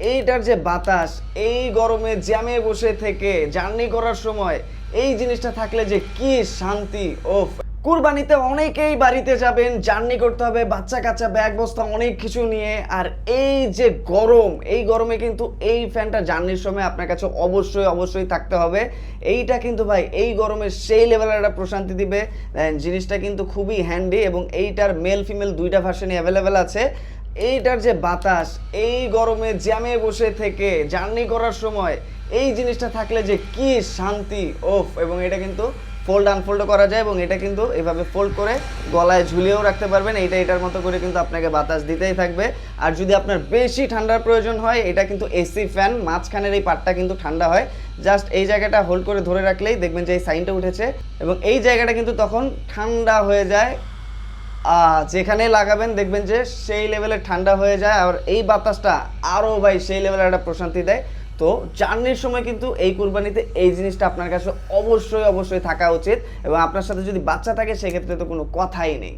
এইটার যে বাতাস, এই গরমে জ্যামে বসে থেকে জার্নি করার সময় এই জিনিসটা থাকলে যে কি শান্তি। ওফ, কুরবানিতে অনেকেই বাড়িতে যাবেন, জার্নি করতে হবে, বাচ্চা কাচ্চা ব্যাগ বস্তা অনেক কিছু নিয়ে, আর এই যে গরম, এই গরমে কিন্তু এই ফ্যানটা জার্নির সময় আপনার কাছে অবশ্যই অবশ্যই থাকতে হবে। এইটা কিন্তু ভাই এই গরমে সেই লেভেলের একটা প্রশান্তি দিবে। জিনিসটা কিন্তু খুবই হ্যান্ডি এবং এইটার মেল ফিমেল দুইটা ভার্সনই অ্যাভেলেবেল আছে। এইটার যে বাতাস, এই গরমে জ্যামে বসে থেকে জার্নি করার সময় এই জিনিসটা থাকলে যে কি শান্তি। ওফ, এবং এটা কিন্তু ফোল্ড আনফোল্ডও করা যায় এবং এটা কিন্তু এভাবে ফোল্ড করে গলায় ঝুলিয়েও রাখতে পারবেন। এটার মতো করে কিন্তু আপনাকে বাতাস দিতেই থাকবে। আর যদি আপনার বেশি ঠান্ডার প্রয়োজন হয়, এটা কিন্তু এসি ফ্যান, মাঝখানের এই পার্টটা কিন্তু ঠান্ডা হয়। জাস্ট এই জায়গাটা হোল্ড করে ধরে রাখলেই দেখবেন যে এই সাইনটা উঠেছে এবং এই জায়গাটা কিন্তু তখন ঠান্ডা হয়ে যায়। যেখানে লাগাবেন দেখবেন যে সেই লেভেলের ঠান্ডা হয়ে যায়। আর এই বাতাসটা আরও ভাই সেই লেভেলের একটা প্রশান্তি দেয়। তো জার্নির সময় কিন্তু এই কুরবানিতে এই জিনিসটা আপনার কাছে অবশ্যই অবশ্যই থাকা উচিত এবং আপনার সাথে যদি বাচ্চা থাকে সেক্ষেত্রে তো কোনো কথাই নেই।